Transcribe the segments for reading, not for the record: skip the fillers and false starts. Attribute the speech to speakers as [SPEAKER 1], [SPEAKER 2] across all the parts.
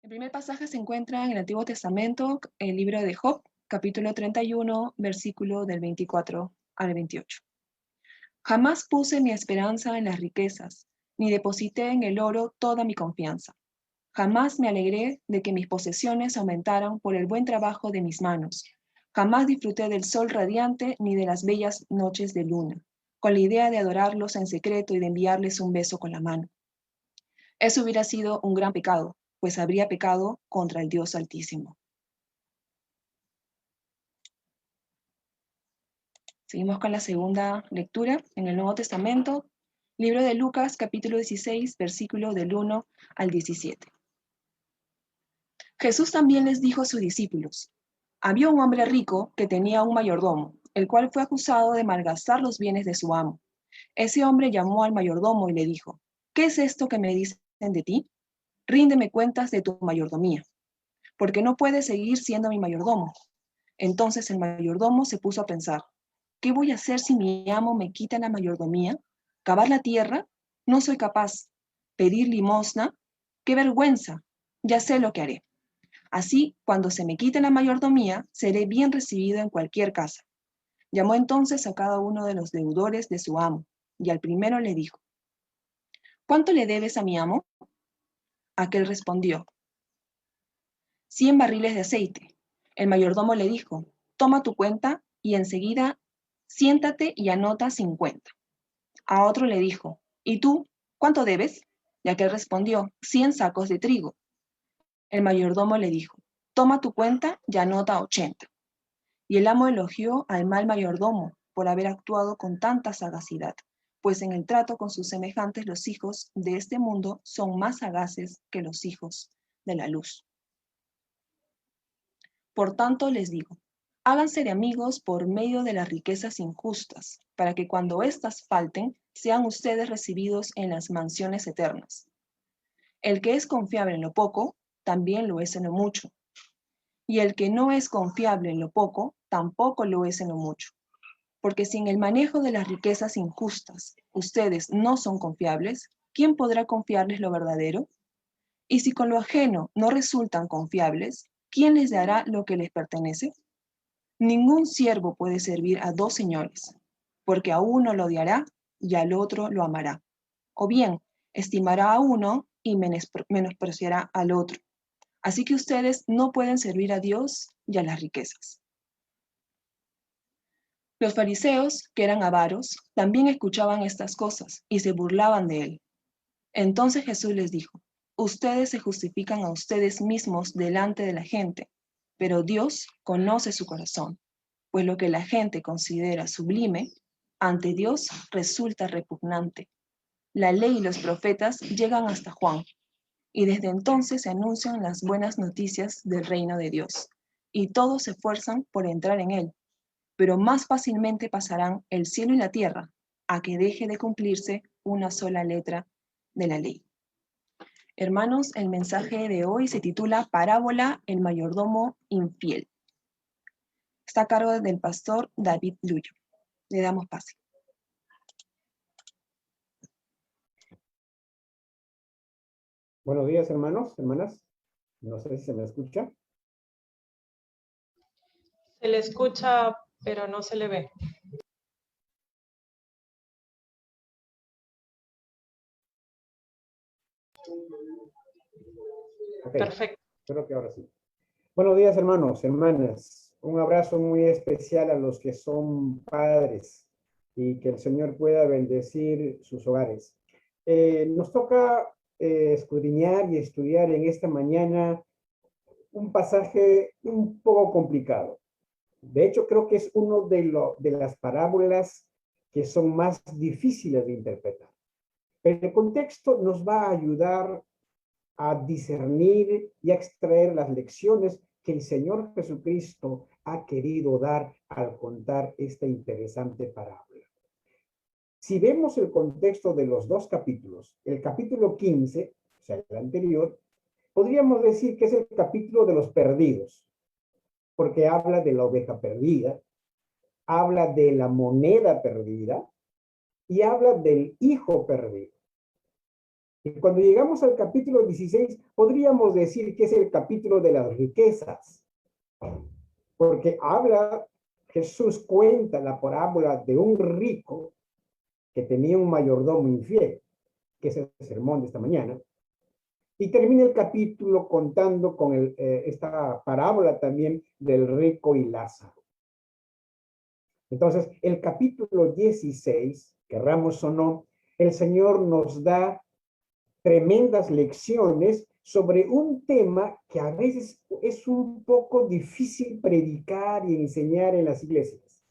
[SPEAKER 1] El primer pasaje se encuentra en el Antiguo Testamento, el libro de Job, capítulo 31, versículo del 24 al 28. Jamás puse mi esperanza en las riquezas, ni deposité en el oro toda mi confianza. Jamás me alegré de que mis posesiones aumentaran por el buen trabajo de mis manos. Jamás disfruté del sol radiante ni de las bellas noches de luna, con la idea de adorarlos en secreto y de enviarles un beso con la mano. Eso hubiera sido un gran pecado, pues habría pecado contra el Dios Altísimo. Seguimos con la segunda lectura en el Nuevo Testamento, libro de Lucas, capítulo 16, versículo del 1 al 17. Jesús también les dijo a sus discípulos: había un hombre rico que tenía un mayordomo, el cual fue acusado de malgastar los bienes de su amo. Ese hombre llamó al mayordomo y le dijo: ¿qué es esto que me dicen de ti? Ríndeme cuentas de tu mayordomía, porque no puedes seguir siendo mi mayordomo. Entonces el mayordomo se puso a pensar: ¿qué voy a hacer si mi amo me quita la mayordomía? ¿Cavar la tierra? No soy capaz. ¿Pedir limosna? ¡Qué vergüenza! Ya sé lo que haré. Así, cuando se me quite la mayordomía, seré bien recibido en cualquier casa. Llamó entonces a cada uno de los deudores de su amo, y al primero le dijo: ¿cuánto le debes a mi amo? Aquel respondió: 100 barriles de aceite. El mayordomo le dijo: toma tu cuenta y enseguida siéntate y anota 50. A otro le dijo: ¿y tú, cuánto debes? Y aquel respondió: 100 sacos de trigo. El mayordomo le dijo: toma tu cuenta y anota 80. Y el amo elogió al mal mayordomo por haber actuado con tanta sagacidad, pues en el trato con sus semejantes los hijos de este mundo son más sagaces que los hijos de la luz. Por tanto les digo, háganse de amigos por medio de las riquezas injustas, para que cuando éstas falten, sean ustedes recibidos en las mansiones eternas. El que es confiable en lo poco, también lo es en lo mucho. Y el que no es confiable en lo poco, tampoco lo es en lo mucho. Porque si en el manejo de las riquezas injustas ustedes no son confiables, ¿quién podrá confiarles lo verdadero? Y si con lo ajeno no resultan confiables, ¿quién les dará lo que les pertenece? Ningún siervo puede servir a dos señores, porque a uno lo odiará y al otro lo amará. O bien, estimará a uno y menospreciará al otro. Así que ustedes no pueden servir a Dios y a las riquezas. Los fariseos, que eran avaros, también escuchaban estas cosas y se burlaban de él. Entonces Jesús les dijo: ustedes se justifican a ustedes mismos delante de la gente, pero Dios conoce su corazón, pues lo que la gente considera sublime, ante Dios resulta repugnante. La ley y los profetas llegan hasta Juan, y desde entonces se anuncian las buenas noticias del reino de Dios, y todos se esfuerzan por entrar en él, pero más fácilmente pasarán el cielo y la tierra a que deje de cumplirse una sola letra de la ley. Hermanos, el mensaje de hoy se titula Parábola el mayordomo infiel. Está a cargo del pastor David Luyo. Le damos pase.
[SPEAKER 2] Buenos días, hermanos, hermanas. No sé si se me escucha.
[SPEAKER 3] Se le escucha, pero no se le ve.
[SPEAKER 2] Okay.
[SPEAKER 3] Perfecto.
[SPEAKER 2] Creo que ahora sí. Buenos días, hermanos, hermanas. Un abrazo muy especial a los que son padres y que el Señor pueda bendecir sus hogares. Nos toca escudriñar y estudiar en esta mañana un pasaje un poco complicado. De hecho, creo que es uno de las parábolas que son más difíciles de interpretar. Pero el contexto nos va a ayudar a discernir y a extraer las lecciones que el Señor Jesucristo ha querido dar al contar esta interesante parábola. Si vemos el contexto de los dos capítulos, el capítulo 15, o sea, el anterior, podríamos decir que es el capítulo de los perdidos, porque habla de la oveja perdida, habla de la moneda perdida y habla del hijo perdido. Y cuando llegamos al capítulo 16, podríamos decir que es el capítulo de las riquezas, porque Jesús cuenta la parábola de un rico que tenía un mayordomo infiel, que es el sermón de esta mañana, y termina el capítulo contando con esta parábola también del rico y Lázaro. Entonces, el capítulo 16, querramos o no, el Señor nos da tremendas lecciones sobre un tema que a veces es un poco difícil predicar y enseñar en las iglesias.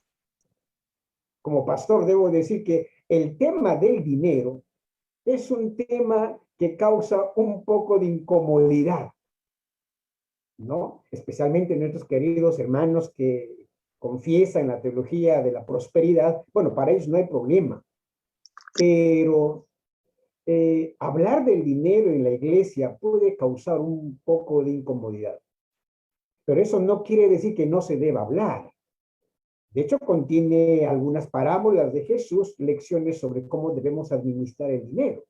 [SPEAKER 2] Como pastor debo decir que el tema del dinero es un tema que causa un poco de incomodidad, ¿no? Especialmente nuestros queridos hermanos que confiesan la teología de la prosperidad. Bueno, para ellos no hay problema, pero hablar del dinero en la iglesia puede causar un poco de incomodidad. Pero eso no quiere decir que no se deba hablar. De hecho, contiene algunas parábolas de Jesús, lecciones sobre cómo debemos administrar el dinero.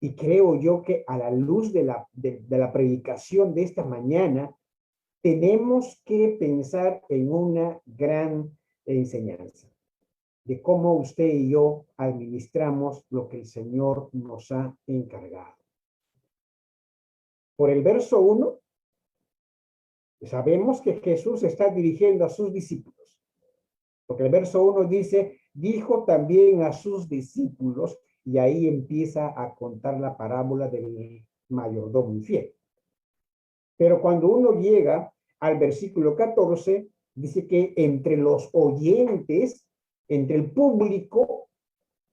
[SPEAKER 2] Y creo yo que a la luz de la predicación de esta mañana, tenemos que pensar en una gran enseñanza de cómo usted y yo administramos lo que el Señor nos ha encargado. Por el verso 1, sabemos que Jesús está dirigiendo a sus discípulos, porque el verso 1 dice, dijo también a sus discípulos, y ahí empieza a contar la parábola del mayordomo infiel. Pero cuando uno llega al versículo 14, dice que entre los oyentes, entre el público,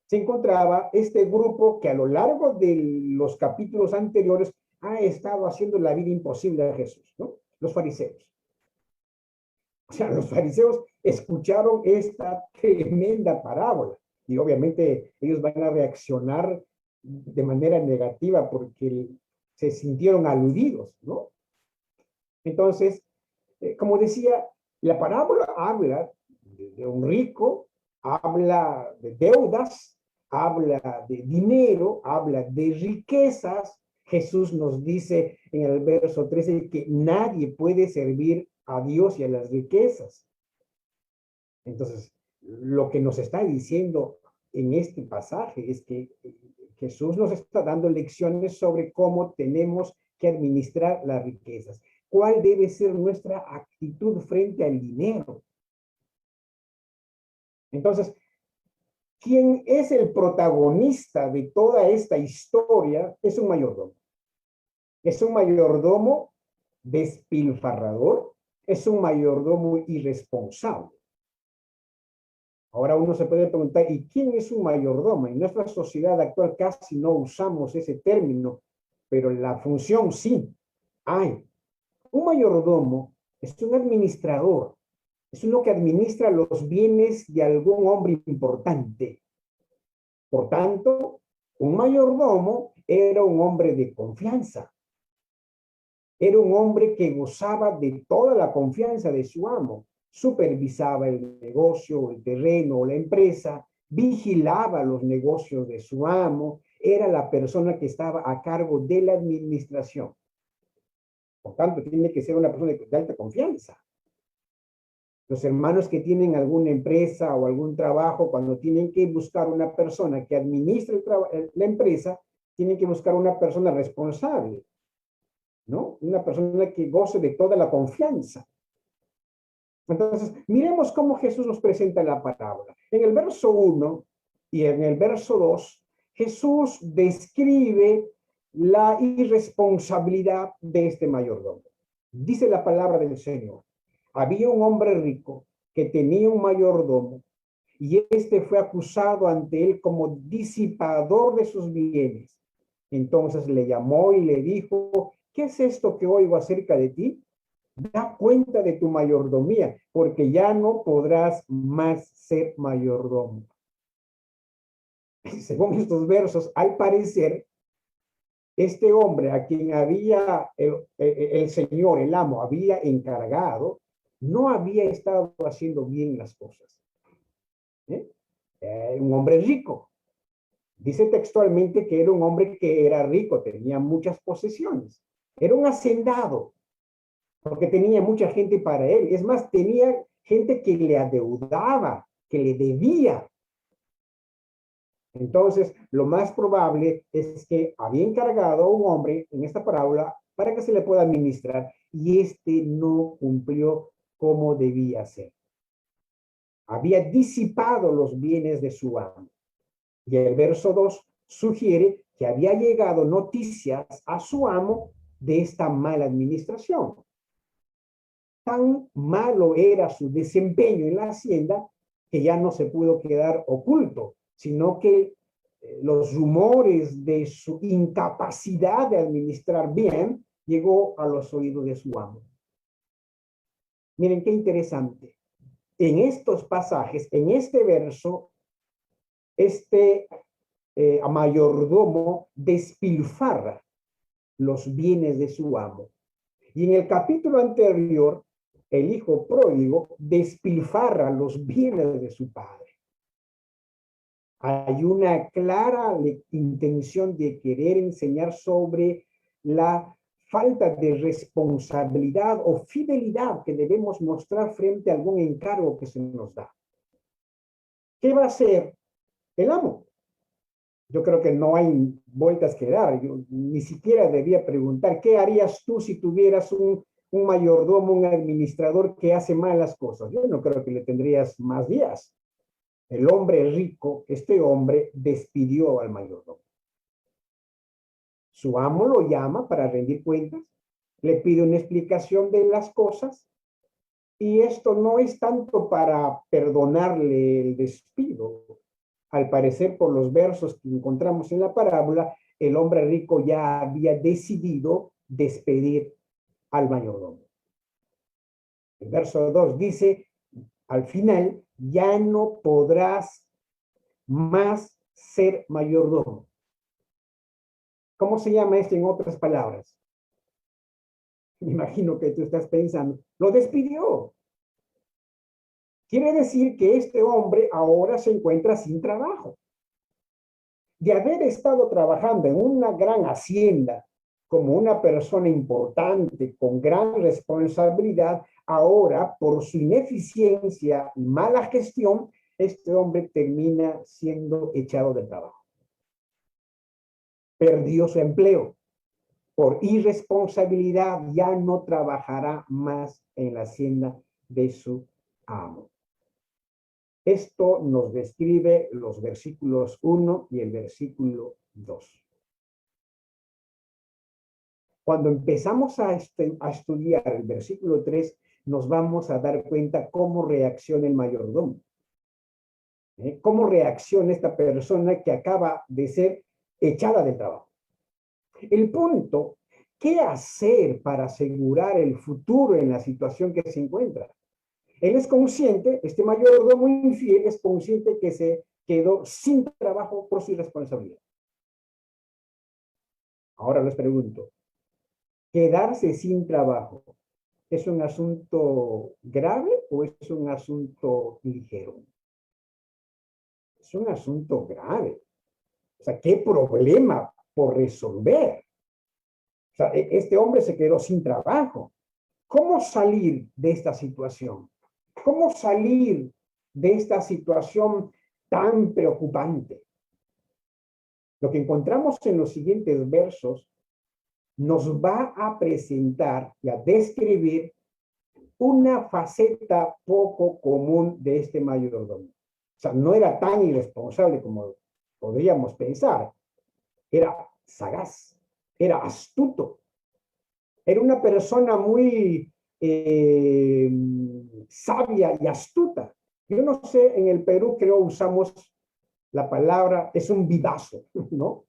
[SPEAKER 2] se encontraba este grupo que a lo largo de los capítulos anteriores ha estado haciendo la vida imposible a Jesús, ¿no? Los fariseos. O sea, los fariseos escucharon esta tremenda parábola y obviamente ellos van a reaccionar de manera negativa porque se sintieron aludidos, ¿no? Entonces, como decía, la parábola habla de un rico, habla de deudas, habla de dinero, habla de riquezas. Jesús nos dice en el verso 13 que nadie puede servir a Dios y a las riquezas. Entonces, lo que nos está diciendo en este pasaje es que Jesús nos está dando lecciones sobre cómo tenemos que administrar las riquezas. ¿Cuál debe ser nuestra actitud frente al dinero? Entonces, ¿quién es el protagonista de toda esta historia? Es un mayordomo. Es un mayordomo despilfarrador, es un mayordomo irresponsable. Ahora uno se puede preguntar, ¿y quién es un mayordomo? En nuestra sociedad actual casi no usamos ese término, pero la función sí hay. Un mayordomo es un administrador, es uno que administra los bienes de algún hombre importante. Por tanto, un mayordomo era un hombre de confianza. Era un hombre que gozaba de toda la confianza de su amo. Supervisaba el negocio, el terreno o la empresa, vigilaba los negocios de su amo, era la persona que estaba a cargo de la administración. Por tanto, tiene que ser una persona de alta confianza. Los hermanos que tienen alguna empresa o algún trabajo, cuando tienen que buscar una persona que administre la empresa, tienen que buscar una persona responsable, ¿no? Una persona que goce de toda la confianza. Entonces, miremos cómo Jesús nos presenta la parábola. En el verso 1 y en el verso 2, Jesús describe la irresponsabilidad de este mayordomo. Dice la palabra del Señor. Había un hombre rico que tenía un mayordomo y este fue acusado ante él como disipador de sus bienes. Entonces le llamó y le dijo, ¿qué es esto que oigo acerca de ti? Da cuenta de tu mayordomía, porque ya no podrás más ser mayordomo. Según estos versos, al parecer, este hombre a quien había el Señor, el amo, había encargado, no había estado haciendo bien las cosas. Un hombre rico, Dice textualmente que era un hombre que era rico, tenía muchas posesiones. Era un hacendado, porque tenía mucha gente para él. Es más, tenía gente que le adeudaba, que le debía. Entonces, lo más probable es que había encargado a un hombre en esta parábola para que se le pueda administrar y este no cumplió como debía ser. Había disipado los bienes de su amo. Y el verso 2 sugiere que había llegado noticias a su amo de esta mala administración. Tan malo era su desempeño en la hacienda que ya no se pudo quedar oculto, sino que los rumores de su incapacidad de administrar bien llegó a los oídos de su amo. Miren qué interesante. En estos pasajes, en este verso, este mayordomo despilfarra los bienes de su amo. Y en el capítulo anterior, el hijo pródigo despilfarra los bienes de su padre. Hay una clara intención de querer enseñar sobre la falta de responsabilidad o fidelidad que debemos mostrar frente a algún encargo que se nos da. ¿Qué va a hacer el amo? Yo creo que no hay vueltas que dar. Yo ni siquiera debía preguntar, ¿qué harías tú si tuvieras un mayordomo, un administrador que hace malas cosas? Yo no creo que le tendrías más días. El hombre rico, este hombre, despidió al mayordomo. Su amo lo llama para rendir cuentas, le pide una explicación de las cosas, y esto no es tanto para perdonarle el despido. Al parecer, por los versos que encontramos en la parábola, el hombre rico ya había decidido despedir al mayordomo. El verso 2 dice, al final, ya no podrás más ser mayordomo. ¿Cómo se llama esto en otras palabras? Me imagino que tú estás pensando, lo despidió. Quiere decir que este hombre ahora se encuentra sin trabajo. De haber estado trabajando en una gran hacienda como una persona importante, con gran responsabilidad, ahora por su ineficiencia y mala gestión, este hombre termina siendo echado del trabajo. Perdió su empleo. Por irresponsabilidad ya no trabajará más en la hacienda de su amo. Esto nos describe los versículos 1 y el versículo 2. Cuando empezamos a estudiar el versículo 3, nos vamos a dar cuenta cómo reacciona el mayordomo. Cómo reacciona esta persona que acaba de ser echada del trabajo. El punto, ¿qué hacer para asegurar el futuro en la situación que se encuentra? Él es consciente, este mayordomo infiel es consciente que se quedó sin trabajo por su irresponsabilidad. Ahora les pregunto, ¿quedarse sin trabajo es un asunto grave o es un asunto ligero? Es un asunto grave. O sea, ¿qué problema por resolver? O sea, este hombre se quedó sin trabajo. ¿Cómo salir de esta situación? ¿Cómo salir de esta situación tan preocupante? Lo que encontramos en los siguientes versos nos va a presentar y a describir una faceta poco común de este mayordomo. O sea, no era tan irresponsable como podríamos pensar. Era sagaz, era astuto. Era una persona muy sabia y astuta. Yo no sé, en el Perú creo usamos la palabra, es un vivazo, ¿no?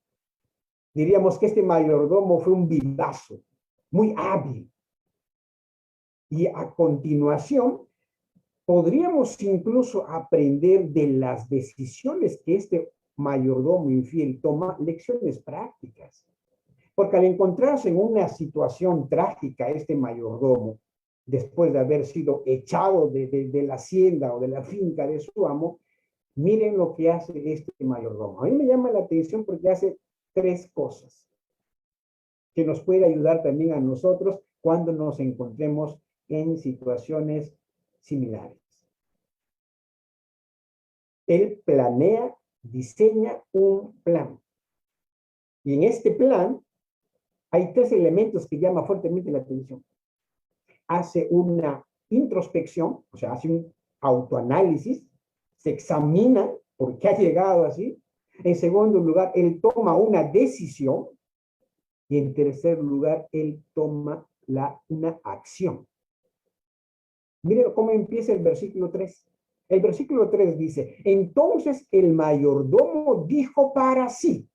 [SPEAKER 2] Diríamos que este mayordomo fue un vivazo, muy hábil. Y a continuación, podríamos incluso aprender de las decisiones que este mayordomo infiel toma, lecciones prácticas. Porque al encontrarse en una situación trágica, este mayordomo, después de haber sido echado de la hacienda o de la finca de su amo, Miren lo que hace este mayordomo. A mí me llama la atención porque hace tres cosas que nos puede ayudar también a nosotros cuando nos encontremos en situaciones similares. Él planea, diseña un plan. Y en este plan hay tres elementos que llaman fuertemente la atención. Hace una introspección, o sea, hace un autoanálisis, se examina por qué ha llegado así. En segundo lugar, él toma una decisión. Y en tercer lugar, él toma una acción. Miren cómo empieza el versículo 3. El versículo 3 dice, entonces el mayordomo dijo para sí.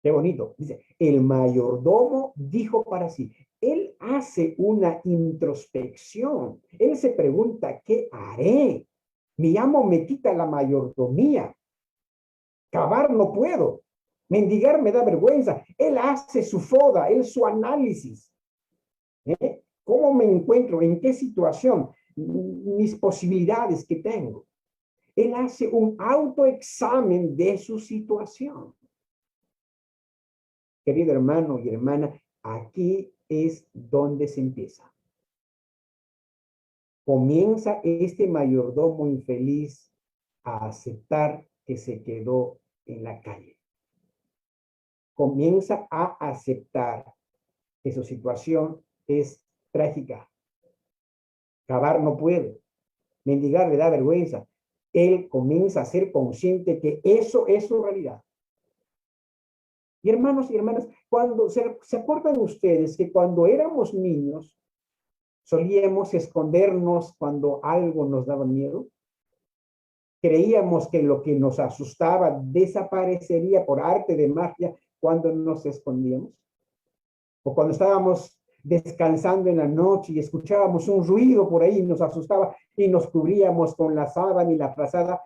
[SPEAKER 2] Qué bonito. Dice, el mayordomo dijo para sí. Él hace una introspección. Él se pregunta, ¿qué haré? Mi amo me quita la mayordomía. Cavar no puedo. Mendigar me da vergüenza. Él hace su foda, él su análisis. ¿Cómo me encuentro? ¿En qué situación? Mis posibilidades que tengo. Él hace un autoexamen de su situación. Querido hermano y hermana, aquí es donde se empieza. Comienza este mayordomo infeliz a aceptar que se quedó en la calle. Comienza a aceptar que su situación es trágica. Cavar no puede. Mendigar le da vergüenza. Él comienza a ser consciente que eso es su realidad. Y hermanos y hermanas, cuando se acuerdan ustedes que cuando éramos niños solíamos escondernos cuando algo nos daba miedo? Creíamos que lo que nos asustaba desaparecería por arte de magia cuando nos escondíamos. O cuando estábamos descansando en la noche y escuchábamos un ruido por ahí y nos asustaba y nos cubríamos con la sábana y la frazada,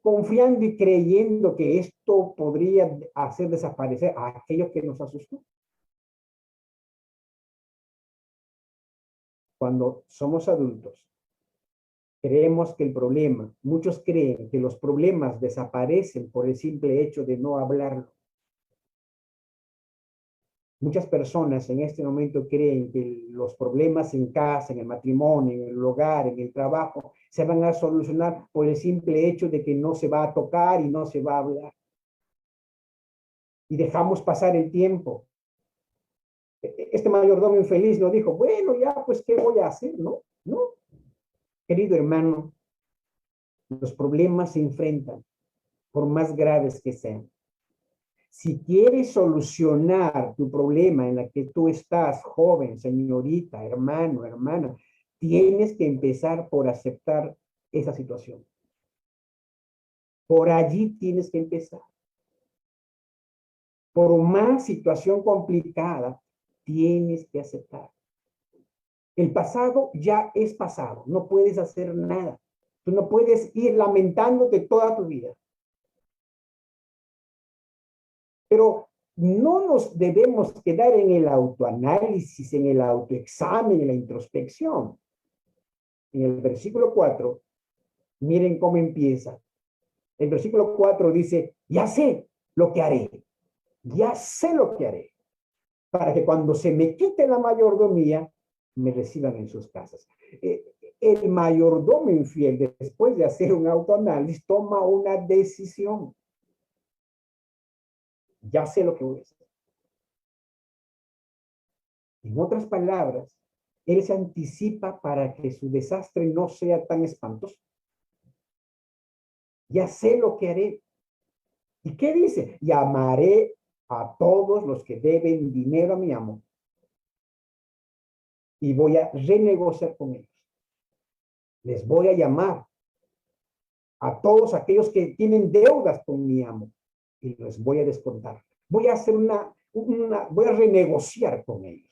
[SPEAKER 2] confiando y creyendo que esto podría hacer desaparecer a aquello que nos asustó. Cuando somos adultos, creemos que el problema, muchos creen que los problemas desaparecen por el simple hecho de no hablarlo. Muchas personas en este momento creen que los problemas en casa, en el matrimonio, en el hogar, en el trabajo, se van a solucionar por el simple hecho de que no se va a tocar y no se va a hablar. Y dejamos pasar el tiempo. Este mayordomo infeliz no dijo, bueno, ya, pues, ¿qué voy a hacer? No, no. Querido hermano, los problemas se enfrentan, por más graves que sean. Si quieres solucionar tu problema en la que tú estás, joven, señorita, hermano, hermana, tienes que empezar por aceptar esa situación. Por allí tienes que empezar. Por más situación complicada, tienes que aceptar. El pasado ya es pasado, no puedes hacer nada. Tú no puedes ir lamentándote toda tu vida. Pero no nos debemos quedar en el autoanálisis, en el autoexamen, en la introspección. En el versículo 4, miren cómo empieza. El versículo 4 dice, ya sé lo que haré. Ya sé lo que haré. Para que cuando se me quite la mayordomía, me reciban en sus casas. El mayordomo infiel, después de hacer un autoanálisis, toma una decisión. Ya sé lo que voy a hacer. En otras palabras, él se anticipa para que su desastre no sea tan espantoso. Ya sé lo que haré. ¿Y qué dice? Llamaré a todos los que deben dinero a mi amo y voy a renegociar con ellos. Les voy a llamar a todos aquellos que tienen deudas con mi amo y les voy a descontar. Voy a hacer voy a renegociar con ellos.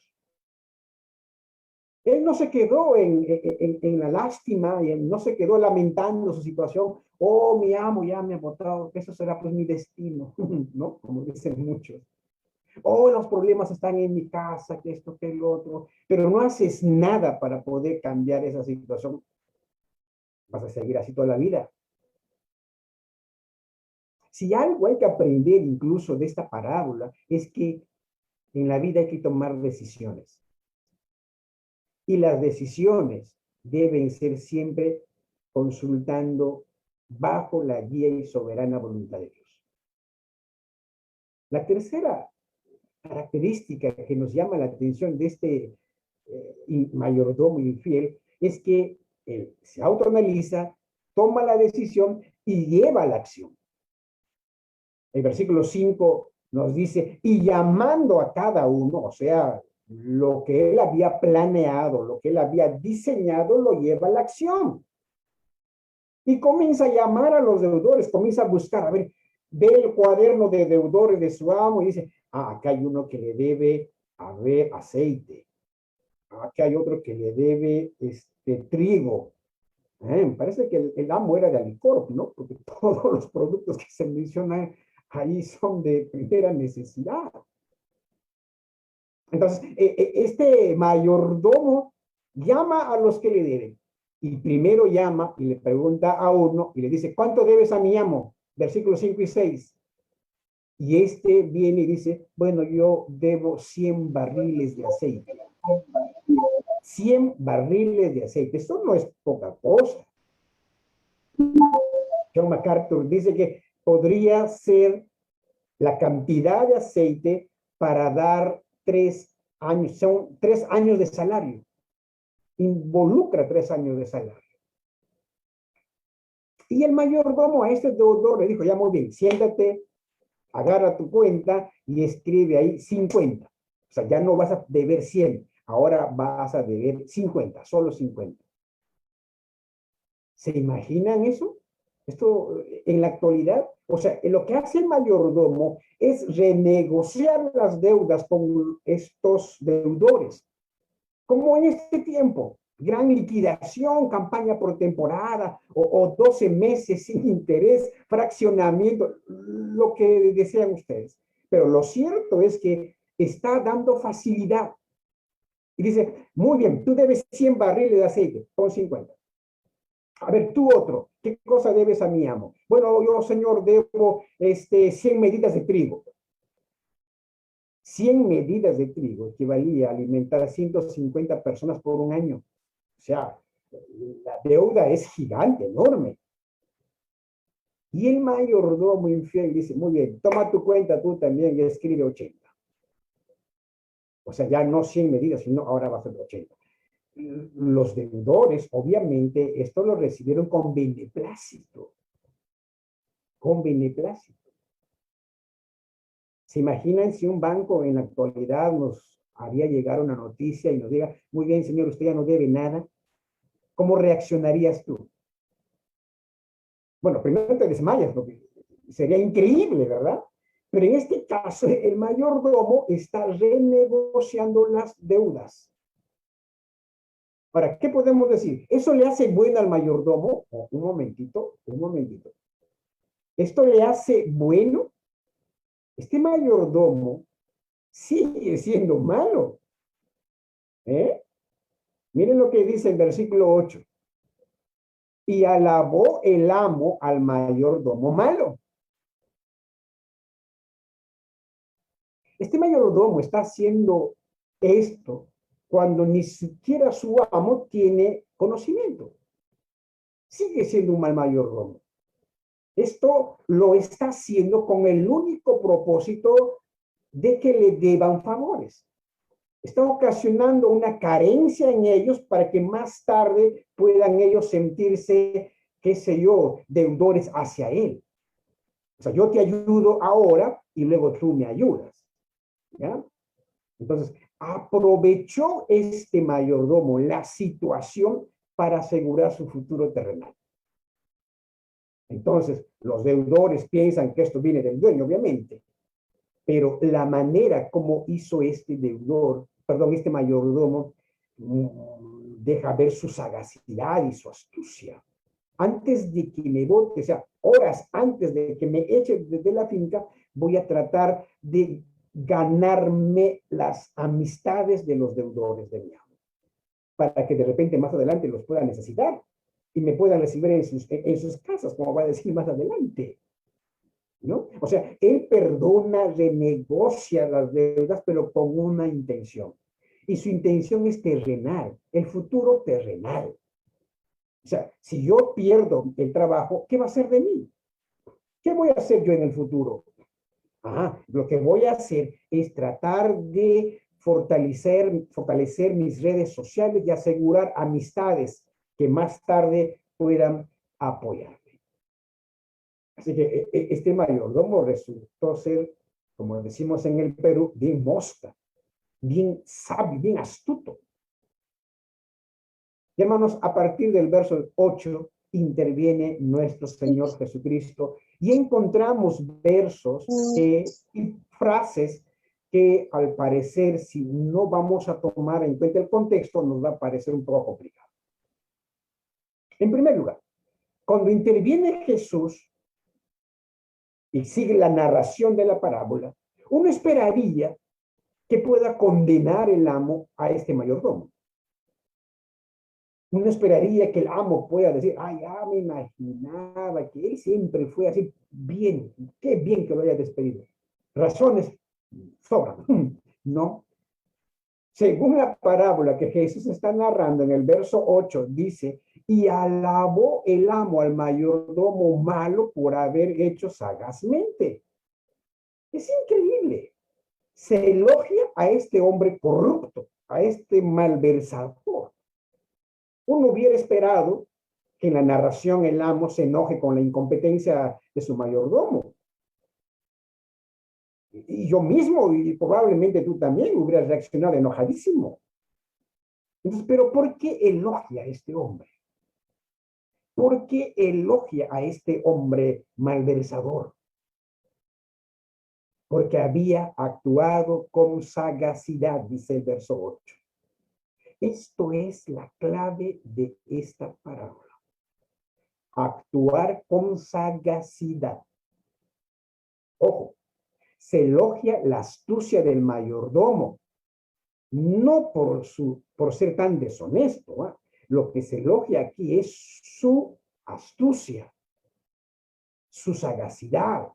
[SPEAKER 2] Él no se quedó en la lástima y no se quedó lamentando su situación. Oh, mi amo ya me ha botado, eso será pues mi destino, ¿no? Como dicen muchos. Oh, los problemas están en mi casa, que esto, que el otro, pero no haces nada para poder cambiar esa situación. Vas a seguir así toda la vida. Si algo hay que aprender incluso de esta parábola, es que en la vida hay que tomar decisiones. Y las decisiones deben ser siempre consultando bajo la guía y soberana voluntad de Dios. La tercera característica que nos llama la atención de este mayordomo infiel es que él se autoanaliza, toma la decisión y lleva la acción. El versículo 5 nos dice, y llamando a cada uno, o sea, lo que él había planeado, lo que él había diseñado, lo lleva a la acción. Y comienza a llamar a los deudores, comienza a buscar, a ver, ve el cuaderno de deudores de su amo y dice, acá hay uno que le debe aceite. Acá hay otro que le debe trigo. Me parece que el amo era de Alicorp, ¿no? Porque todos los productos que se mencionan ahí son de primera necesidad. Entonces, este mayordomo llama a los que le deben. Y primero llama y le pregunta a uno y le dice, ¿cuánto debes a mi amo? Versículos 5 y 6. Y este viene y dice, bueno, yo debo 100 barriles de aceite. 100 barriles de aceite. Esto no es poca cosa. John MacArthur dice que podría ser la cantidad de aceite para dar 3 años, son 3 años de salario. Involucra 3 años de salario. Y el mayordomo a este deudor le dijo, ya muy bien, siéntate, agarra tu cuenta y escribe ahí 50. O sea, ya no vas a deber 100, ahora vas a deber 50, solo 50. ¿Se imaginan eso? Esto en la actualidad, o sea, lo que hace el mayordomo es renegociar las deudas con estos deudores. Como en este tiempo, gran liquidación, campaña por temporada, o 12 meses sin interés, fraccionamiento, lo que desean ustedes. Pero lo cierto es que está dando facilidad. Y dice, muy bien, tú debes 100 barriles de aceite, pon 50. A ver, tú otro, ¿qué cosa debes a mi amo? Bueno, yo, señor, debo 100 medidas de trigo. 100 medidas de trigo equivalía a alimentar a 150 personas por un año. O sea, la deuda es gigante, enorme. Y el mayordomo infiel dice, muy bien, toma tu cuenta tú también y escribe 80. O sea, ya no 100 medidas, sino ahora va a ser 80. Los deudores, obviamente, esto lo recibieron con beneplácito. Con beneplácito. ¿Se imaginan si un banco en la actualidad nos haría llegar una noticia y nos diga, muy bien, señor, usted ya no debe nada? ¿Cómo reaccionarías tú? Bueno, primero te desmayas, porque sería increíble, ¿verdad? Pero en este caso, el mayordomo está renegociando las deudas. Ahora, ¿qué podemos decir? ¿Eso le hace bueno al mayordomo? Un momentito, un momentito. ¿Esto le hace bueno? Este mayordomo sigue siendo malo. Miren lo que dice el versículo 8. Y alabó el amo al mayordomo malo. Este mayordomo está haciendo esto cuando ni siquiera su amo tiene conocimiento. Sigue siendo un mal mayordomo. Esto lo está haciendo con el único propósito de que le deban favores. Está ocasionando una carencia en ellos para que más tarde puedan ellos sentirse, qué sé yo, deudores hacia él. O sea, yo te ayudo ahora y luego tú me ayudas. ¿Ya? Entonces, aprovechó este mayordomo la situación para asegurar su futuro terrenal. Entonces, los deudores piensan que esto viene del dueño, obviamente, pero la manera como hizo este este mayordomo, deja ver su sagacidad y su astucia. Antes de que me vote, o sea, horas antes de que me eche desde la finca, voy a tratar de ganarme las amistades de los deudores de mi amo, para que de repente más adelante los pueda necesitar y me puedan recibir en sus casas, como va a decir más adelante. ¿no? O sea, él perdona, renegocia las deudas, pero con una intención. Y su intención es terrenal, el futuro terrenal. O sea, si yo pierdo el trabajo, ¿qué va a ser de mí? ¿Qué voy a hacer yo en el futuro? Lo que voy a hacer es tratar de fortalecer mis redes sociales y asegurar amistades que más tarde puedan apoyarme. Así que este mayordomo resultó ser, como decimos en el Perú, bien mosca, bien sabio, bien astuto. Y hermanos, a partir del verso 8 interviene nuestro Señor Jesucristo y encontramos versos y frases que al parecer, si no vamos a tomar en cuenta el contexto, nos va a parecer un poco complicado. En primer lugar, cuando interviene Jesús y sigue la narración de la parábola, uno esperaría que pueda condenar el amo a este mayordomo. Uno esperaría que el amo pueda decir, ay, ya me imaginaba que él siempre fue así, bien, qué bien que lo haya despedido. Razones sobran, ¿no? Según la parábola que Jesús está narrando en el verso 8, dice, y alabó el amo al mayordomo malo por haber hecho sagazmente. Es increíble. Se elogia a este hombre corrupto, a este malversador. Uno hubiera esperado que en la narración el amo se enoje con la incompetencia de su mayordomo. Y yo mismo, y probablemente tú también, hubieras reaccionado enojadísimo. Entonces, pero ¿por qué elogia a este hombre? ¿Por qué elogia a este hombre malversador? Porque había actuado con sagacidad, dice el verso 8. Esto es la clave de esta parábola. Actuar con sagacidad. Ojo, se elogia la astucia del mayordomo, no por ser tan deshonesto. Lo que se elogia aquí es su astucia, su sagacidad,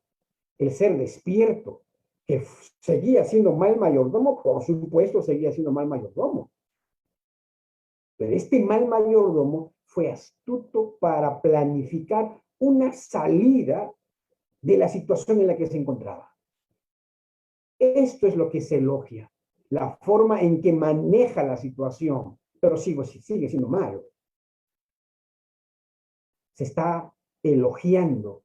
[SPEAKER 2] el ser despierto, que seguía siendo mal mayordomo, por supuesto seguía siendo mal mayordomo. Pero este mal mayordomo fue astuto para planificar una salida de la situación en la que se encontraba. Esto es lo que se elogia, la forma en que maneja la situación, pero sigue siendo malo. Se está elogiando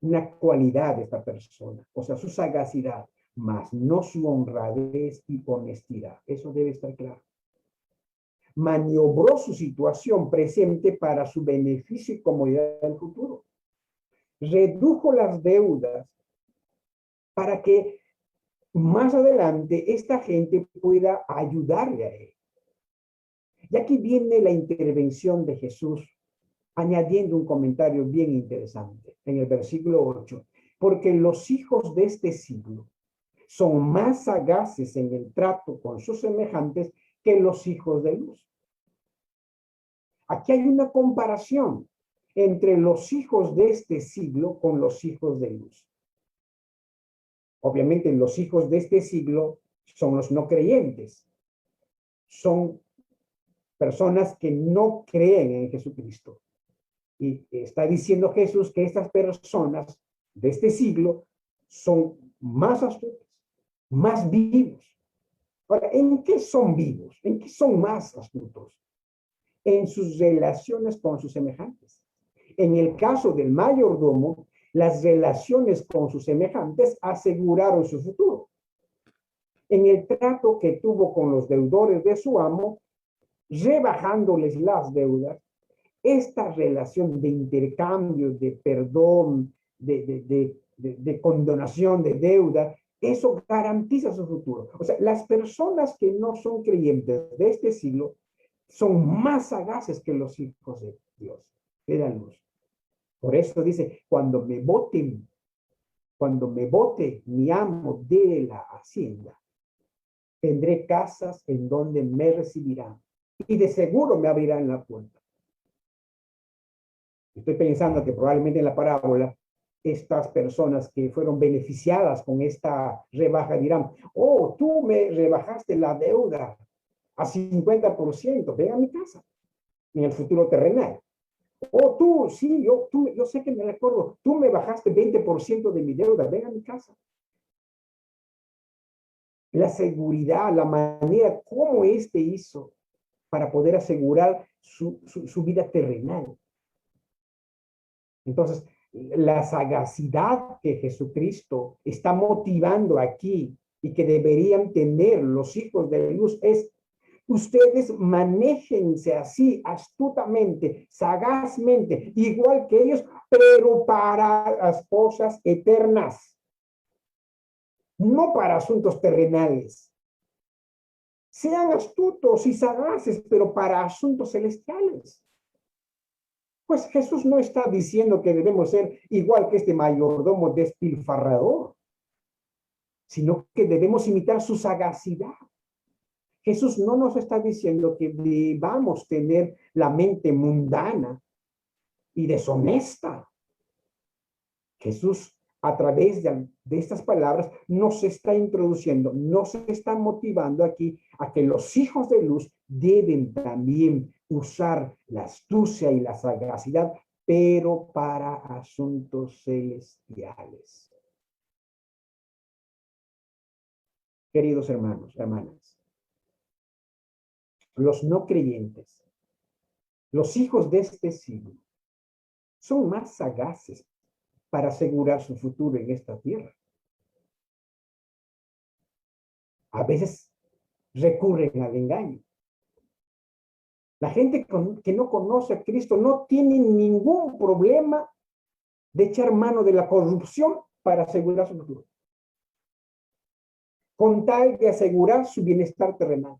[SPEAKER 2] una cualidad de esta persona, o sea, su sagacidad, más no su honradez y honestidad. Eso debe estar claro. Maniobró su situación presente para su beneficio y comodidad del futuro. Redujo las deudas para que más adelante esta gente pueda ayudarle a él. Y aquí viene la intervención de Jesús, añadiendo un comentario bien interesante en el versículo 8, porque los hijos de este siglo son más sagaces en el trato con sus semejantes que los hijos de luz. Aquí hay una comparación entre los hijos de este siglo con los hijos de luz. Obviamente los hijos de este siglo son los no creyentes, son personas que no creen en Jesucristo. Y está diciendo Jesús que estas personas de este siglo son más astutas, más vivos. Ahora, ¿en qué son vivos? ¿En qué son más astutos? En sus relaciones con sus semejantes. En el caso del mayordomo, las relaciones con sus semejantes aseguraron su futuro. En el trato que tuvo con los deudores de su amo, rebajándoles las deudas, esta relación de intercambio, de perdón, de condonación de deuda, eso garantiza su futuro. O sea, las personas que no son creyentes de este siglo son más sagaces que los hijos de Dios, de la luz. Por eso dice, cuando me vote mi amo de la hacienda, tendré casas en donde me recibirán y de seguro me abrirán la puerta. Estoy pensando que probablemente en la parábola estas personas que fueron beneficiadas con esta rebaja dirán, oh, tú me rebajaste la deuda a 50%, ven a mi casa en el futuro terrenal. Oh, tú, sí, yo sé que me recuerdo, tú me bajaste 20% de mi deuda, ven a mi casa. La seguridad, la manera como hizo para poder asegurar su vida terrenal. Entonces, la sagacidad que Jesucristo está motivando aquí y que deberían tener los hijos de luz es: ustedes manéjense así astutamente, sagazmente, igual que ellos, pero para las cosas eternas, no para asuntos terrenales. Sean astutos y sagaces, pero para asuntos celestiales. Pues Jesús no está diciendo que debemos ser igual que este mayordomo despilfarrador, sino que debemos imitar su sagacidad. Jesús no nos está diciendo que debamos tener la mente mundana y deshonesta. Jesús, a través de estas palabras, nos está introduciendo, nos está motivando aquí a que los hijos de luz deben también usar la astucia y la sagacidad, pero para asuntos celestiales. Queridos hermanos, hermanas, los no creyentes, los hijos de este siglo, son más sagaces para asegurar su futuro en esta tierra. A veces recurren al engaño. La gente que no conoce a Cristo no tiene ningún problema de echar mano de la corrupción para asegurar su futuro, con tal de asegurar su bienestar terrenal.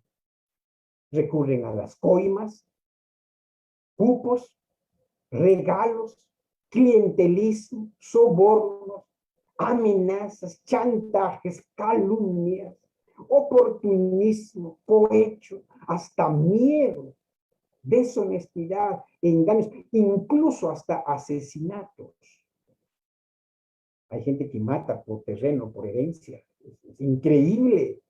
[SPEAKER 2] Recurren a las coimas, cupos, regalos, clientelismo, sobornos, amenazas, chantajes, calumnias, oportunismo, cohecho, hasta miedo, deshonestidad, engaños, incluso hasta asesinatos. Hay gente que mata por terreno, por herencia. Es increíble,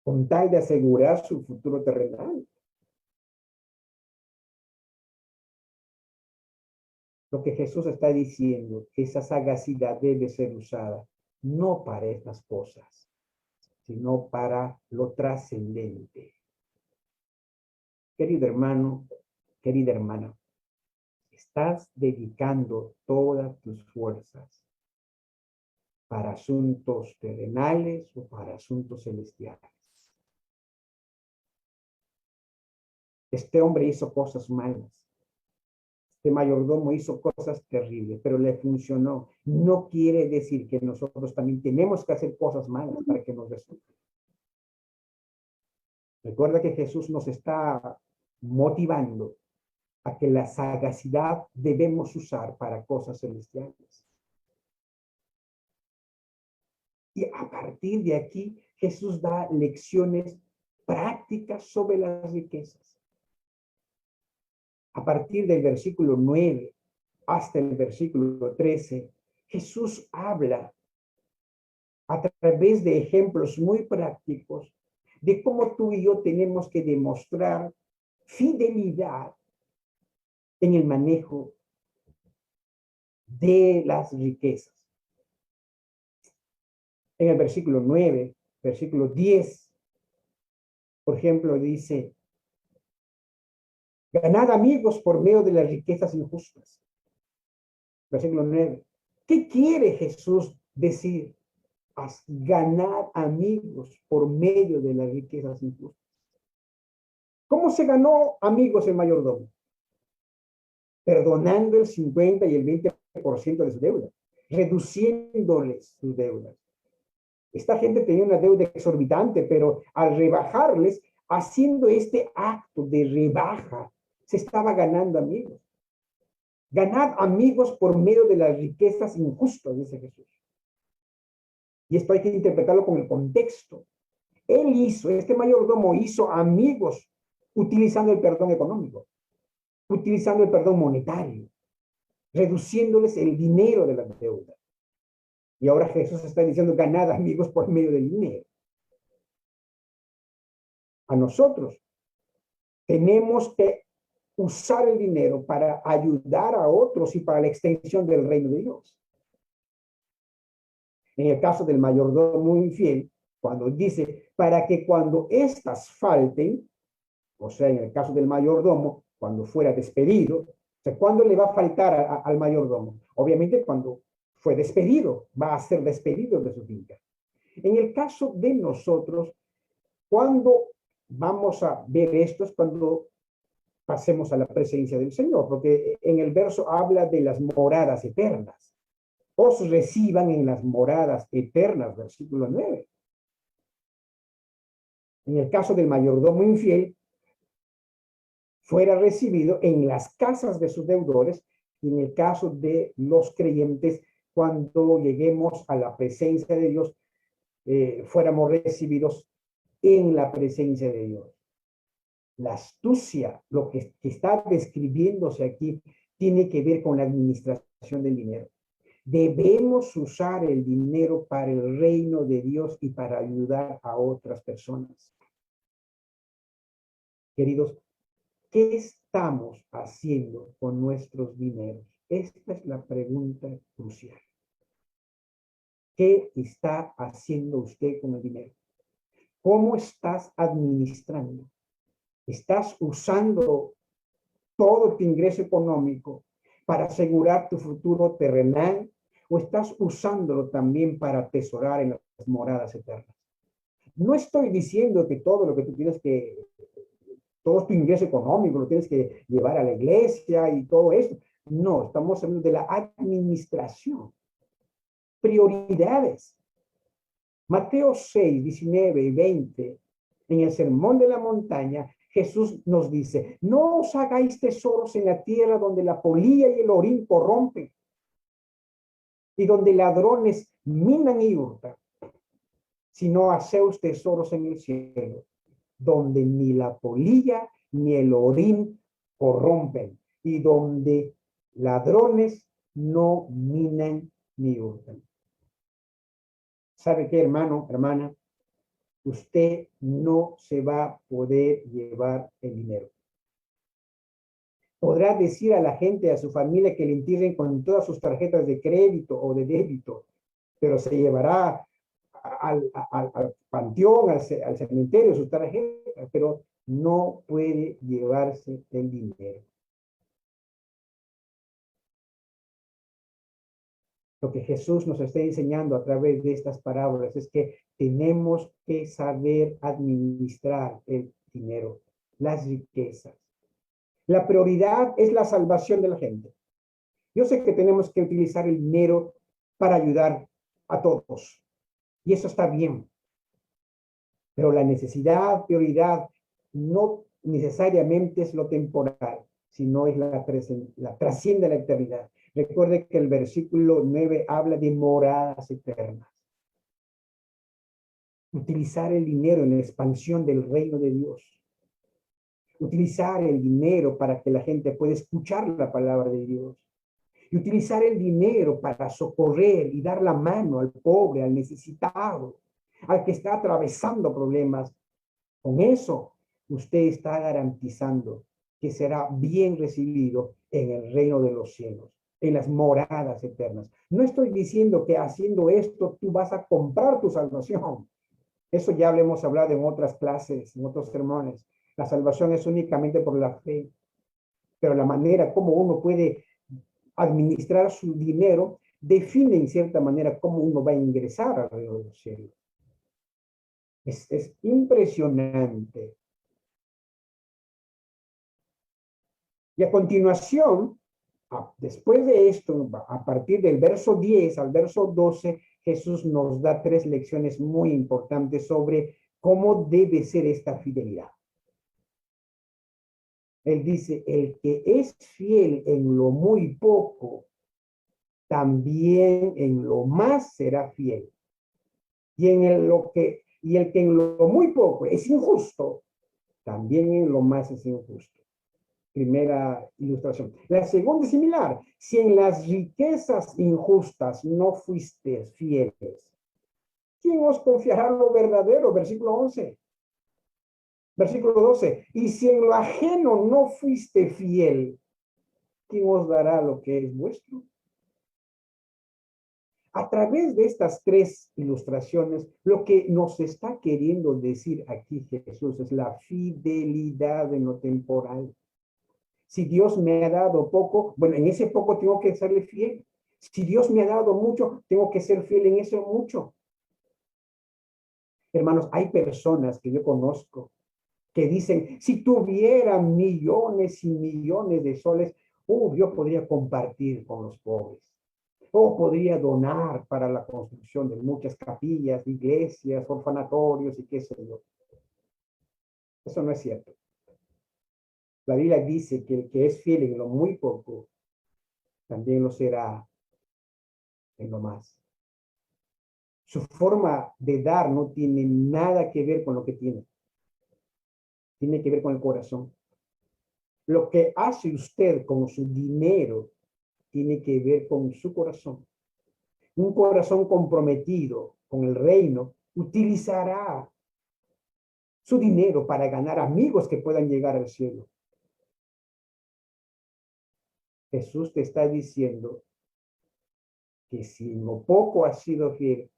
[SPEAKER 2] con tal de asegurar su futuro terrenal. Lo que Jesús está diciendo, que esa sagacidad debe ser usada no para estas cosas, sino para lo trascendente. Querido hermano, querida hermana, estás dedicando todas tus fuerzas para asuntos terrenales o para asuntos celestiales. Este hombre hizo cosas malas. Este mayordomo hizo cosas terribles, pero le funcionó. No quiere decir que nosotros también tenemos que hacer cosas malas para que nos resulte. Recuerda que Jesús nos está motivando a que la sagacidad debemos usar para cosas celestiales. Y a partir de aquí, Jesús da lecciones prácticas sobre las riquezas. A partir del versículo 9 hasta el versículo 13, Jesús habla a través de ejemplos muy prácticos de cómo tú y yo tenemos que demostrar fidelidad en el manejo de las riquezas. En el versículo 9, versículo 10, por ejemplo, dice: ganad amigos por medio de las riquezas injustas. Versículo 9. ¿Qué quiere Jesús decir? Ganar amigos por medio de las riquezas injustas. ¿Cómo se ganó amigos el mayordomo? Perdonando el 50 y el 20% de su deuda, reduciéndoles sus deudas. Esta gente tenía una deuda exorbitante, pero al rebajarles, haciendo este acto de rebaja, se estaba ganando amigos. Ganad amigos por medio de las riquezas injustas, dice Jesús. Y esto hay que interpretarlo con el contexto. Este mayordomo hizo amigos utilizando el perdón económico, utilizando el perdón monetario. reduciéndoles el dinero de la deuda. Y ahora Jesús está diciendo, ganad amigos por medio del dinero. A nosotros tenemos que usar el dinero para ayudar a otros y para la extensión del reino de Dios. En el caso del mayordomo infiel, cuando dice, para que cuando éstas falten, o sea, en el caso del mayordomo, cuando fuera despedido, o sea, ¿cuándo le va a faltar al mayordomo? Obviamente cuando fue despedido, va a ser despedido de su finca. En el caso de nosotros, cuando vamos a ver esto es cuando pasemos a la presencia del Señor, porque en el verso habla de las moradas eternas. Os reciban en las moradas eternas, versículo 9. En el caso del mayordomo infiel, fuera recibido en las casas de sus deudores, y en el caso de los creyentes, cuando lleguemos a la presencia de Dios, fuéramos recibidos en la presencia de Dios. La astucia, lo que está describiéndose aquí, tiene que ver con la administración del dinero. Debemos usar el dinero para el reino de Dios y para ayudar a otras personas. Queridos, ¿qué estamos haciendo con nuestros dineros? Esta es la pregunta crucial. ¿Qué está haciendo usted con el dinero? ¿Cómo estás administrando? ¿Estás usando todo tu ingreso económico para asegurar tu futuro terrenal o estás usándolo también para atesorar en las moradas eternas? No estoy diciendo que todo lo que tú tienes que, todo tu ingreso económico lo tienes que llevar a la iglesia y todo eso. No, estamos hablando de la administración. Prioridades. Mateo 6, 19 y 20, en el Sermón de la Montaña, Jesús nos dice, no os hagáis tesoros en la tierra donde la polilla y el orín corrompen y donde ladrones minan y hurtan, sino haceos tesoros en el cielo, donde ni la polilla ni el orín corrompen y donde ladrones no minan ni hurtan. ¿Sabe qué, hermano, hermana? Usted no se va a poder llevar el dinero. Podrá decir a la gente, a su familia, que le entierren con todas sus tarjetas de crédito o de débito, pero se llevará al panteón, al cementerio, sus tarjetas, pero no puede llevarse el dinero. Lo que Jesús nos está enseñando a través de estas parábolas es que tenemos que saber administrar el dinero, las riquezas. La prioridad es la salvación de la gente. Yo sé que tenemos que utilizar el dinero para ayudar a todos, y eso está bien. Pero la necesidad, prioridad, no necesariamente es lo temporal, sino es la trasciende la eternidad. Recuerde que el versículo 9 habla de moradas eternas. Utilizar el dinero en la expansión del reino de Dios. Utilizar el dinero para que la gente pueda escuchar la palabra de Dios. Y utilizar el dinero para socorrer y dar la mano al pobre, al necesitado, al que está atravesando problemas. Con eso, usted está garantizando que será bien recibido en el reino de los cielos, en las moradas eternas. No estoy diciendo que haciendo esto tú vas a comprar tu salvación. Eso ya lo hemos hablado en otras clases, en otros sermones. La salvación es únicamente por la fe. Pero la manera como uno puede administrar su dinero define en cierta manera cómo uno va a ingresar al reino de los cielos. Es impresionante. Y a continuación, después de esto, a partir del verso 10 al verso 12, Jesús nos da 3 lecciones muy importantes sobre cómo debe ser esta fidelidad. Él dice, el que es fiel en lo muy poco, también en lo más será fiel. Y el que en lo muy poco es injusto, también en lo más es injusto. Primera ilustración. La segunda es similar. Si en las riquezas injustas no fuisteis fieles, ¿quién os confiará lo verdadero? Versículo 11. Versículo 12. Y si en lo ajeno no fuiste fiel, ¿quién os dará lo que es vuestro? A través de estas tres ilustraciones, lo que nos está queriendo decir aquí Jesús es la fidelidad en lo temporal. Si Dios me ha dado poco, bueno, en ese poco tengo que serle fiel. Si Dios me ha dado mucho, tengo que ser fiel en eso mucho. Hermanos, hay personas que yo conozco que dicen, si tuviera millones y millones de soles, yo podría compartir con los pobres. O podría donar para la construcción de muchas capillas, iglesias, orfanatorios y qué sé yo. Eso no es cierto. La Biblia dice que el que es fiel en lo muy poco, también lo será en lo más. Su forma de dar no tiene nada que ver con lo que tiene. Tiene que ver con el corazón. Lo que hace usted con su dinero tiene que ver con su corazón. Un corazón comprometido con el reino utilizará su dinero para ganar amigos que puedan llegar al cielo. Jesús te está diciendo que si en lo poco has sido fiel,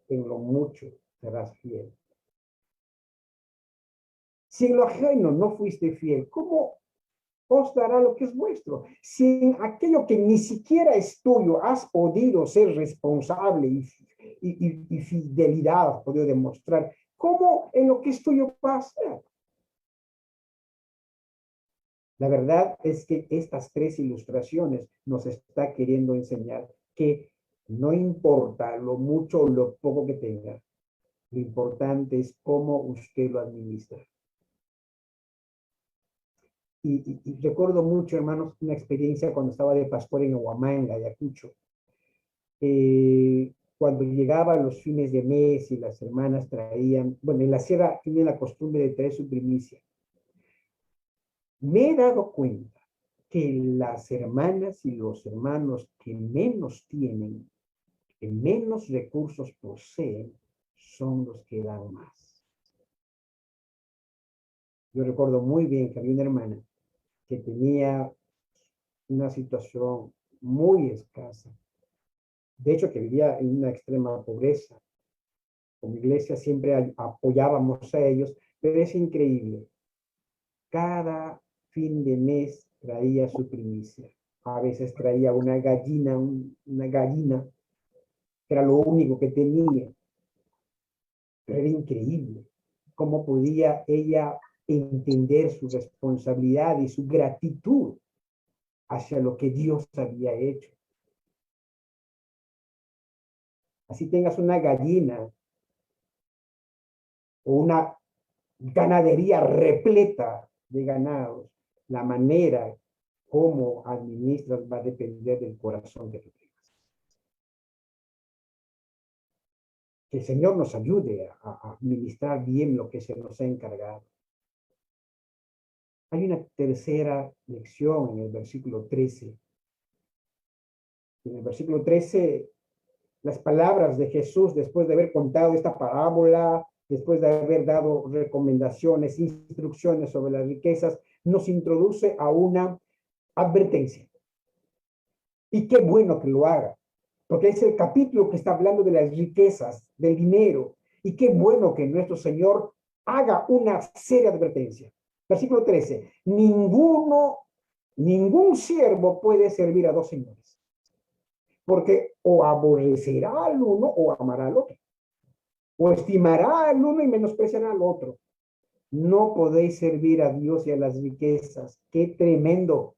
[SPEAKER 2] en lo mucho serás fiel. Si en lo ajeno no fuiste fiel, ¿cómo os dará lo que es vuestro? Si en aquello que ni siquiera es tuyo has podido ser responsable y fidelidad has podido demostrar, ¿cómo en lo que es tuyo va a ser? La verdad es que estas tres ilustraciones nos está queriendo enseñar que no importa lo mucho o lo poco que tenga, lo importante es cómo usted lo administra. Y recuerdo mucho, hermanos, una experiencia cuando estaba de pastor en Huamanga, Ayacucho. Cuando llegaban los fines de mes y las hermanas traían, bueno, en la sierra tienen la costumbre de traer su primicia. Me he dado cuenta que las hermanas y los hermanos que menos tienen, que menos recursos poseen, son los que dan más. Yo recuerdo muy bien que había una hermana que tenía una situación muy escasa. De hecho, que vivía en una extrema pobreza. Como iglesia siempre apoyábamos a ellos, pero es increíble. Cada fin de mes traía su primicia. A veces traía una gallina, que era lo único que tenía. Pero era increíble cómo podía ella entender su responsabilidad y su gratitud hacia lo que Dios había hecho. Así tengas una gallina o una ganadería repleta de ganados, la manera como administras va a depender del corazón que tú tengas. Que el Señor nos ayude a administrar bien lo que se nos ha encargado. Hay una tercera lección en el versículo 13. En el versículo 13, las palabras de Jesús, después de haber contado esta parábola, después de haber dado recomendaciones, instrucciones sobre las riquezas, nos introduce a una advertencia. Y qué bueno que lo haga, porque es el capítulo que está hablando de las riquezas, del dinero, y qué bueno que nuestro Señor haga una seria advertencia. Versículo 13, ningún siervo puede servir a dos señores, porque o aborrecerá al uno o amará al otro, o estimará al uno y menospreciará al otro. No podéis servir a Dios y a las riquezas. ¡Qué tremendo!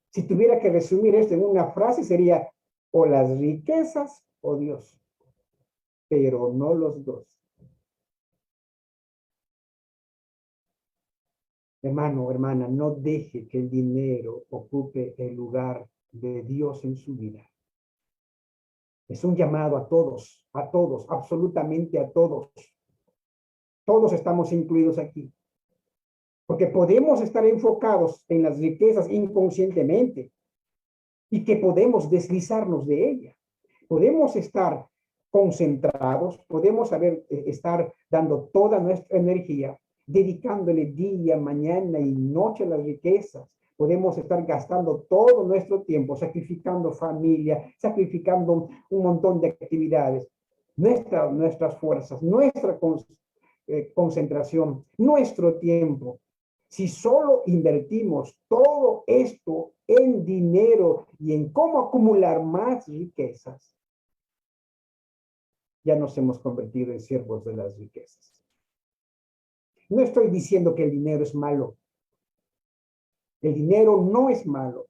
[SPEAKER 2] Si tuviera que resumir esto en una frase sería o las riquezas o Dios, pero no los dos. Hermano, hermana, no deje que el dinero ocupe el lugar de Dios en su vida. Es un llamado a todos, absolutamente a todos. Todos estamos incluidos aquí. Porque podemos estar enfocados en las riquezas inconscientemente y que podemos deslizarnos de ellas. Podemos estar concentrados, podemos estar dando toda nuestra energía, dedicándole día, mañana y noche a las riquezas. Podemos estar gastando todo nuestro tiempo, sacrificando familia, sacrificando un montón de actividades, nuestras fuerzas, nuestra concentración, nuestro tiempo. Si solo invertimos todo esto en dinero y en cómo acumular más riquezas, ya nos hemos convertido en siervos de las riquezas. No estoy diciendo que el dinero es malo. El dinero no es malo.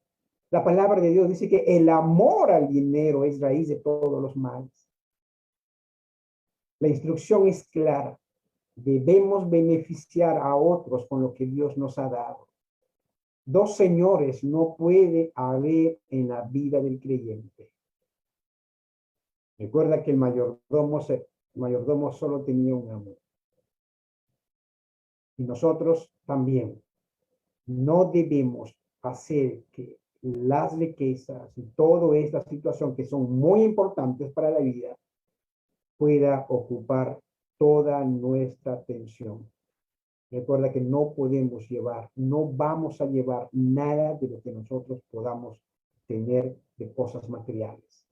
[SPEAKER 2] La palabra de Dios dice que el amor al dinero es raíz de todos los males. La instrucción es clara. Debemos beneficiar a otros con lo que Dios nos ha dado. Dos señores no puede haber en la vida del creyente. Recuerda que el mayordomo solo tenía un amo. Y nosotros también no debemos hacer que las riquezas y toda esta situación que son muy importantes para la vida pueda ocupar toda nuestra atención. Recuerda que no podemos llevar, no vamos a llevar nada de lo que nosotros podamos tener de cosas materiales.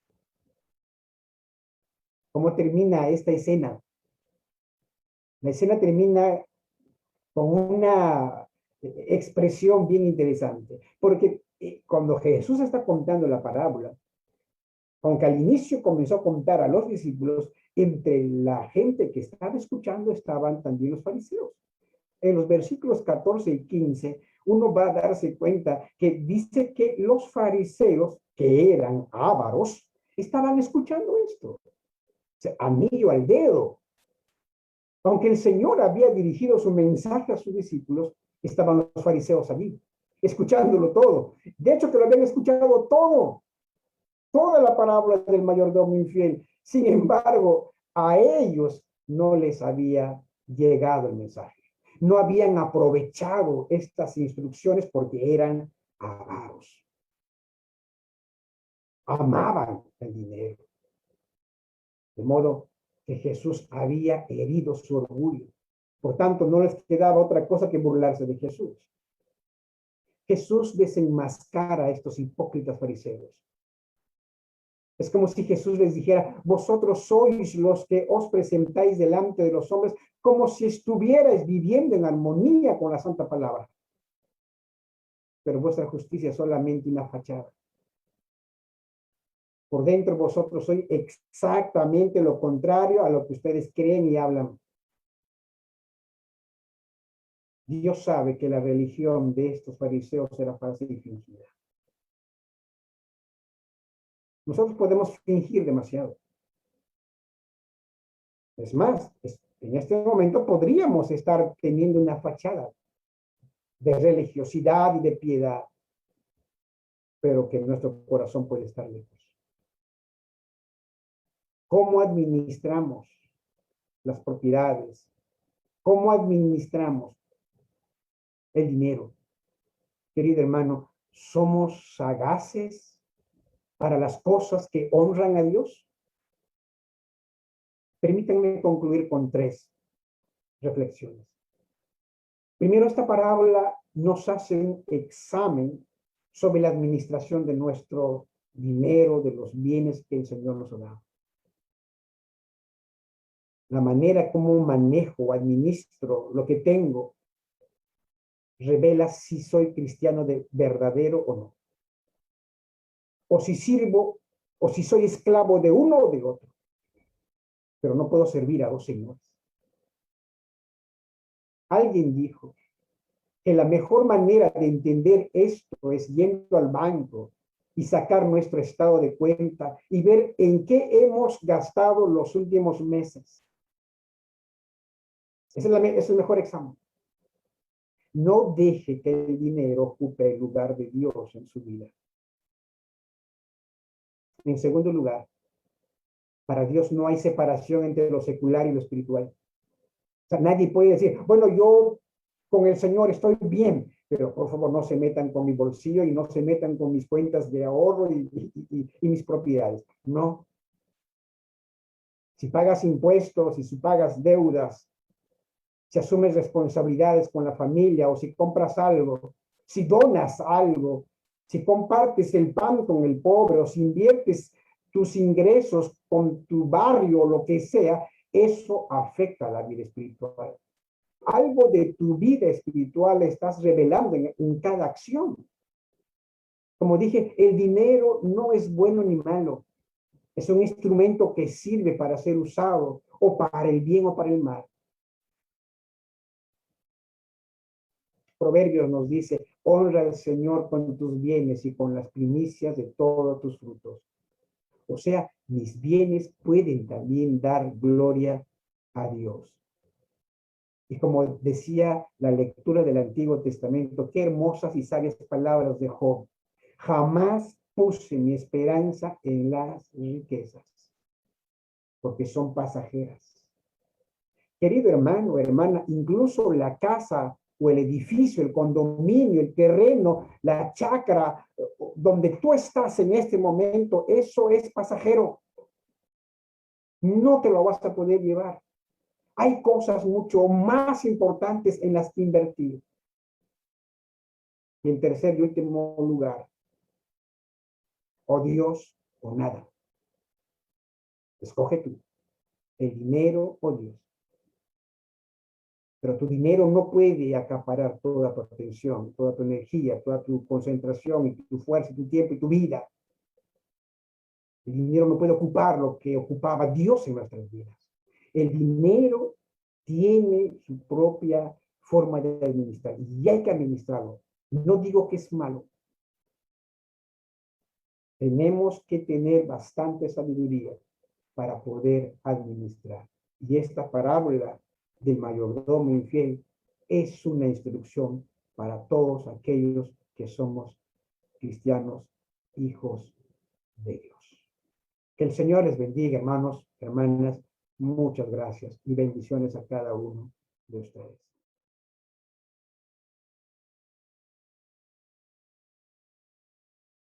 [SPEAKER 2] ¿Cómo termina esta escena? La escena termina con una expresión bien interesante, porque cuando Jesús está contando la parábola, aunque al inicio comenzó a contar a los discípulos, entre la gente que estaba escuchando estaban también los fariseos. En los versículos 14 y 15, uno va a darse cuenta que dice que los fariseos, que eran ávaros, estaban escuchando esto. O sea, anillo al dedo. Aunque el Señor había dirigido su mensaje a sus discípulos, estaban los fariseos allí, escuchándolo todo. De hecho, que lo habían escuchado todo, toda la parábola del mayordomo infiel. Sin embargo, a ellos no les había llegado el mensaje. No habían aprovechado estas instrucciones porque eran avaros. Amaban el dinero. De modo que Jesús había herido su orgullo. Por tanto, no les quedaba otra cosa que burlarse de Jesús. Jesús desenmascara a estos hipócritas fariseos. Es como si Jesús les dijera, vosotros sois los que os presentáis delante de los hombres como si estuvierais viviendo en armonía con la santa palabra. Pero vuestra justicia es solamente una fachada. Por dentro vosotros sois exactamente lo contrario a lo que ustedes creen y hablan. Dios sabe que la religión de estos fariseos era falsa y fingida. Nosotros podemos fingir demasiado. Es más, en este momento podríamos estar teniendo una fachada de religiosidad y de piedad, pero que nuestro corazón puede estar lejos. ¿Cómo administramos las propiedades? ¿Cómo administramos el dinero? Querido hermano, ¿somos sagaces para las cosas que honran a Dios? Permítanme concluir con 3 reflexiones. Primero, esta parábola nos hace un examen sobre la administración de nuestro dinero, de los bienes que el Señor nos ha dado. La manera como manejo o administro lo que tengo revela si soy cristiano de verdadero o no. O si sirvo, o si soy esclavo de uno o de otro. Pero no puedo servir a 2 señores. Alguien dijo que la mejor manera de entender esto es yendo al banco y sacar nuestro estado de cuenta y ver en qué hemos gastado los últimos meses. Es el mejor examen. No deje que el dinero ocupe el lugar de Dios en su vida. En segundo lugar, para Dios no hay separación entre lo secular y lo espiritual. O sea, nadie puede decir, bueno, yo con el Señor estoy bien, pero por favor no se metan con mi bolsillo y no se metan con mis cuentas de ahorro y mis propiedades. No. Si pagas impuestos y si pagas deudas, si asumes responsabilidades con la familia o si compras algo, si donas algo, si compartes el pan con el pobre o si inviertes tus ingresos con tu barrio o lo que sea, eso afecta a la vida espiritual. Algo de tu vida espiritual estás revelando en cada acción. Como dije, el dinero no es bueno ni malo. Es un instrumento que sirve para ser usado o para el bien o para el mal. Proverbios nos dice, honra al Señor con tus bienes y con las primicias de todos tus frutos. O sea, mis bienes pueden también dar gloria a Dios. Y como decía la lectura del Antiguo Testamento, qué hermosas y sabias palabras de Job. Jamás puse mi esperanza en las riquezas, porque son pasajeras. Querido hermano, hermana, incluso la casa o el edificio, el condominio, el terreno, la chacra, donde tú estás en este momento, eso es pasajero. No te lo vas a poder llevar. Hay cosas mucho más importantes en las que invertir. Y en tercer y último lugar, o Dios o nada. Escoge tú, el dinero o Dios. Pero tu dinero no puede acaparar toda tu atención, toda tu energía, toda tu concentración, y tu fuerza, tu tiempo y tu vida. El dinero no puede ocupar lo que ocupaba Dios en nuestras vidas. El dinero tiene su propia forma de administrar y hay que administrarlo. No digo que es malo. Tenemos que tener bastante sabiduría para poder administrar. Y esta parábola del mayordomo infiel es una instrucción para todos aquellos que somos cristianos, hijos de Dios. Que el Señor les bendiga, hermanos, hermanas. Muchas gracias y bendiciones a cada uno de ustedes.